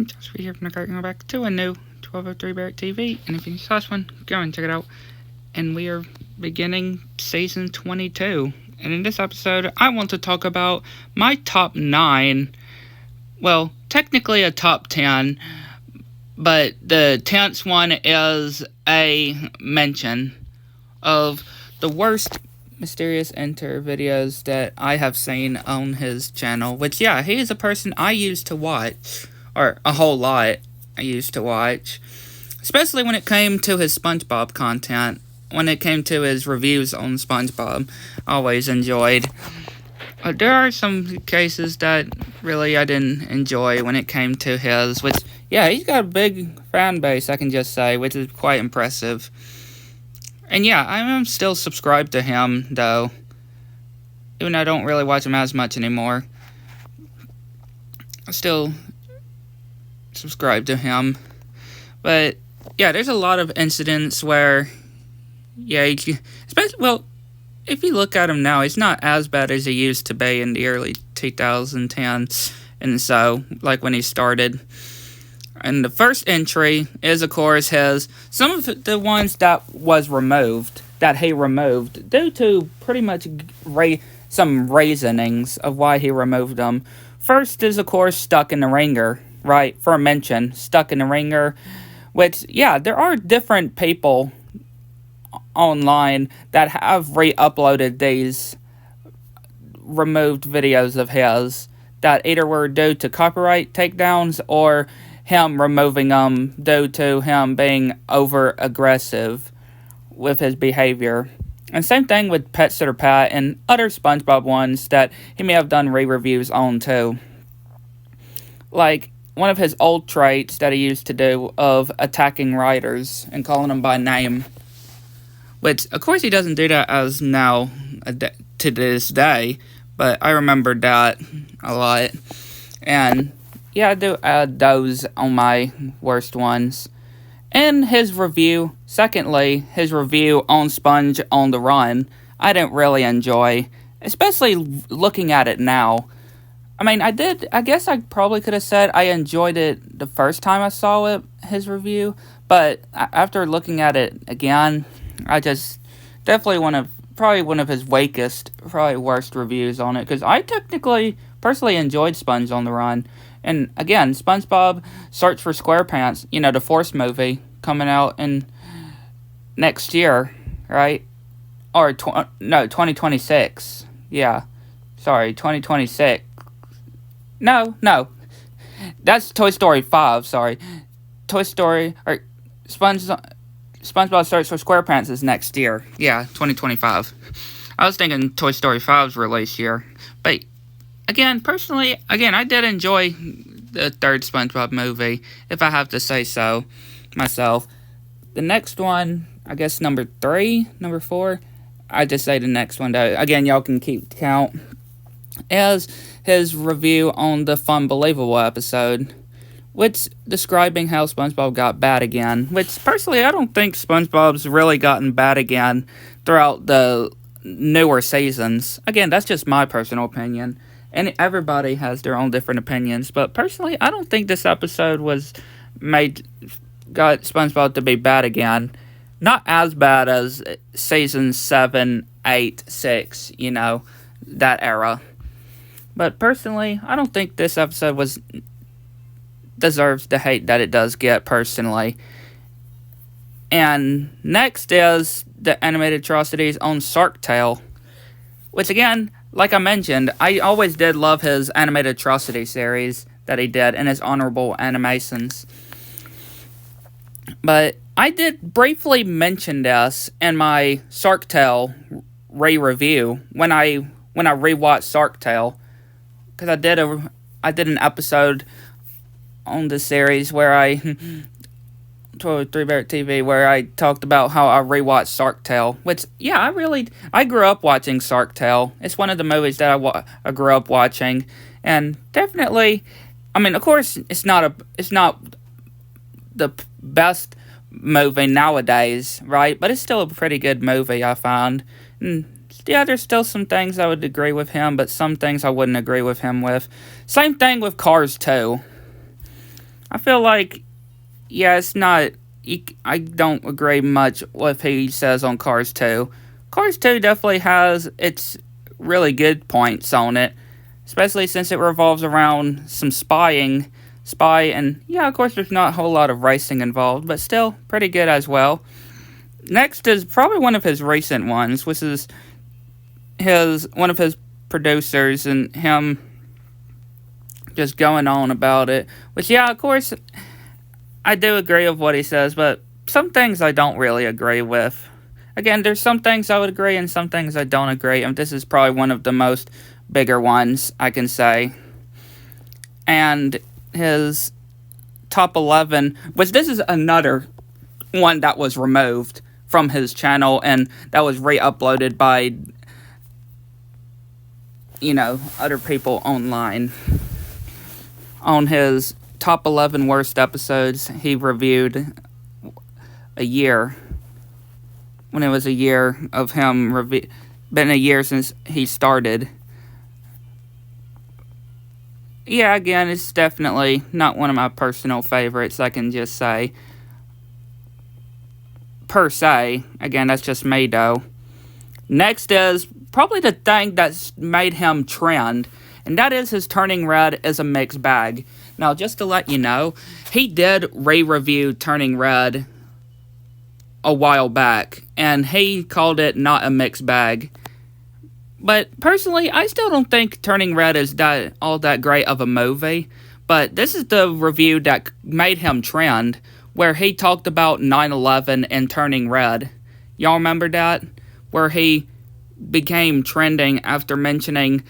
Josh here from the going back to a new 1203 Barrett TV. And if you saw this one, go and check it out. And we are beginning season 22. And in this episode, I want to talk about my top 9. Well, technically a top 10. But the 10th one is a mention of the worst Mr.Enter videos that I have seen on his channel. Which, yeah, he is a person I used to watch. Or a whole lot I used to watch. Especially when it came to his SpongeBob content. When it came to his reviews on SpongeBob. Always enjoyed. There are some cases that really I didn't enjoy when it came to his. Which, yeah, he's got a big fan base, I can just say. Which is quite impressive. And yeah, I am still subscribed to him, though. Even though I don't really watch him as much anymore. I still subscribe to him. But yeah, there's a lot of incidents where, yeah, especially, well, if you look at him now, he's not as bad as he used to be in the early 2010s. And so, like when he started. And the first entry is, of course, some of the ones that he removed, due to pretty much some reasonings of why he removed them. First is, of course, Stuck in the Ringer, right? For a mention, Stuck in the Ringer, which, yeah, there are different people online that have re-uploaded these removed videos of his that either were due to copyright takedowns or him removing them due to him being over-aggressive with his behavior. And same thing with Pet Sitter Pat and other SpongeBob ones that he may have done re-reviews on too. Like one of his old traits that he used to do of attacking writers and calling them by name. Which, of course, he doesn't do that as now to this day, but I remember that a lot. And yeah, I do add those on my worst ones. And his review, secondly, his review on Sponge on the Run, I didn't really enjoy. Especially looking at it now. I mean, I guess I probably could have said I enjoyed it the first time I saw it, his review. But after looking at it again, I just definitely probably one of his weakest, probably worst reviews on it. Because I personally enjoyed Sponge on the Run. And again, SpongeBob Search for SquarePants, the Force movie coming out in next year, right? Or 2026. Yeah. Sorry, 2026. No. That's Toy Story 5, sorry. SpongeBob Search for SquarePants is next year. Yeah, 2025. I was thinking Toy Story 5's release year. But again, personally, I did enjoy the third SpongeBob movie, if I have to say so myself. The next one, I guess number 4, I just say the next one, though. Again, y'all can keep count. Is his review on the Funbelievable episode, which describing how SpongeBob got bad again. Which, personally, I don't think SpongeBob's really gotten bad again throughout the newer seasons. Again, that's just my personal opinion. And everybody has their own different opinions. But personally, I don't think this episode got SpongeBob to be bad again. Not as bad as season 7, 8, 6, that era. But personally, I don't think this episode deserves the hate that it does get, personally. And next is the animated atrocities on Shark Tale. Which, again, like I mentioned, I always did love his animated atrocity series that he did and his honorable animations. But I did briefly mention this in my Shark Tale re-review when I rewatched Shark Tale, because I did an episode on the series where 1203BARRETT TV, where I talked about how I rewatched Shark Tale, which, yeah, I grew up watching Shark Tale. It's one of the movies that I grew up watching, and definitely, I mean, of course, it's not the best movie nowadays, right? But it's still a pretty good movie, I found. And yeah, there's still some things I would agree with him, but some things I wouldn't agree with him with. Same thing with Cars 2. I feel like, yeah, it's not. I don't agree much with he says on Cars 2. Cars 2 definitely has its really good points on it, especially since it revolves around some and yeah, of course, there's not a whole lot of racing involved, but still pretty good as well. Next is probably one of his recent ones, which is one of his producers and him just going on about it. Which, yeah, of course, I do agree with what he says, but some things I don't really agree with. Again, there's some things I would agree and some things I don't agree, and this is probably one of the most bigger ones I can say. And his top 11, which this is another one that was removed from his channel and that was re-uploaded by, other people online. On his top 11 worst episodes, he reviewed a year. When it was a year of him been a year since he started. Yeah, again, it's definitely not one of my personal favorites, I can just say. Per se. Again, that's just me, though. Next is probably the thing that's made him trend, and that is his Turning Red is a mixed bag. Now, just to let you know, he did re-review Turning Red a while back, and he called it not a mixed bag. But personally, I still don't think Turning Red is all that great of a movie. But this is the review that made him trend, where he talked about 9/11 and Turning Red. Y'all remember that? Where he became trending after mentioning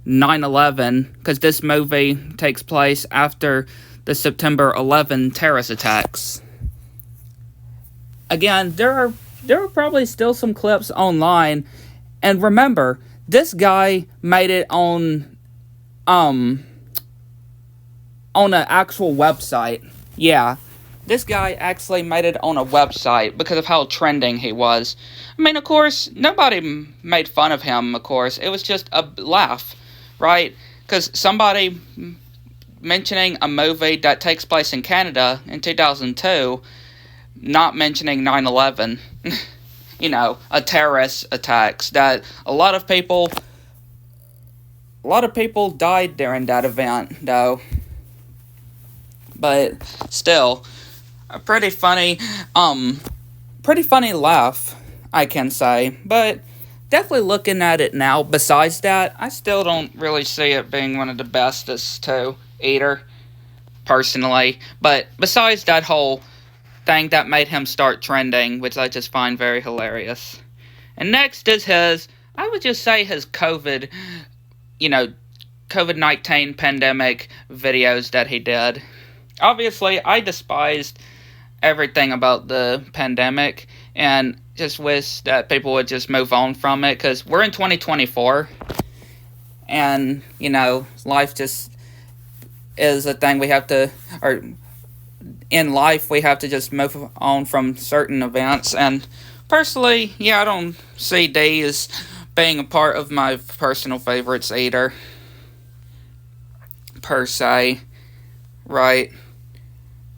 9/11, because this movie takes place after the September 11 terrorist attacks. Again, there are probably still some clips online, and remember, this guy made it on an actual website. Yeah, this guy actually made it on a website because of how trending he was. I mean, of course, nobody made fun of him, of course. It was just a laugh, right? Because somebody mentioning a movie that takes place in Canada in 2002, not mentioning 9/11, a terrorist attacks that a lot of people died during that event, though. But still, a pretty funny laugh, I can say. But definitely looking at it now, besides that, I still don't really see it being one of the bestest too, either, personally. But besides that whole thing that made him start trending, which I just find very hilarious. And next is I would just say his COVID-19 pandemic videos that he did. Obviously, I despised everything about the pandemic and just wish that people would just move on from it, because we're in 2024 and, life just is a thing we have to, or in life, we have to just move on from certain events. And personally, yeah, I don't see D as being a part of my personal favorites either. Per se. Right.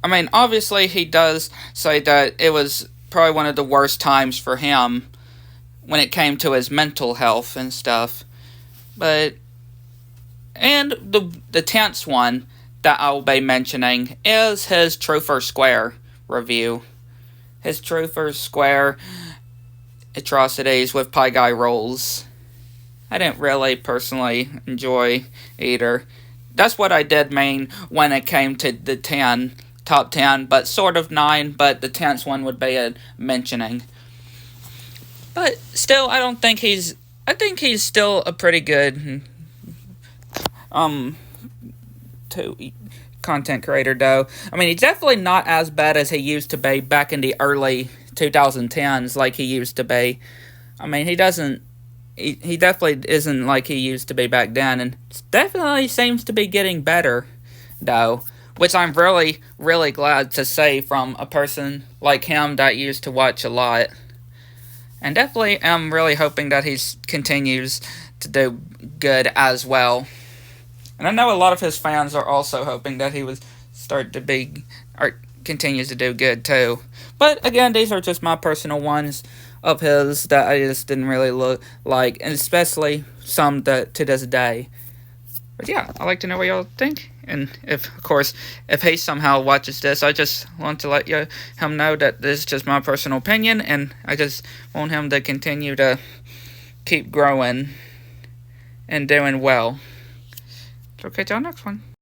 I mean, obviously, he does say that it was probably one of the worst times for him when it came to his mental health and stuff. But, and the tense one that I'll be mentioning is his Truth or Square review. His Truth or Square atrocities with Pie Guy Rolls. I didn't really personally enjoy either. That's what I did mean when it came to the top 10, but sort of 9, but the 10th one would be a mentioning. But still, I think he's still a pretty good content creator, though. I mean, he's definitely not as bad as he used to be back in the early 2010s, like he used to be. I mean, he definitely isn't like he used to be back then, and definitely seems to be getting better, though, which I'm really, really glad to say from a person like him that used to watch a lot. And definitely am really hoping that he continues to do good as well. And I know a lot of his fans are also hoping that he would start to be, or continues to do good too. But again, these are just my personal ones of his that I just didn't really like, and especially some that to this day. But yeah, I'd like to know what y'all think. And if, of course, if he somehow watches this, I just want to let him know that this is just my personal opinion, and I just want him to continue to keep growing and doing well. So, okay, till next one.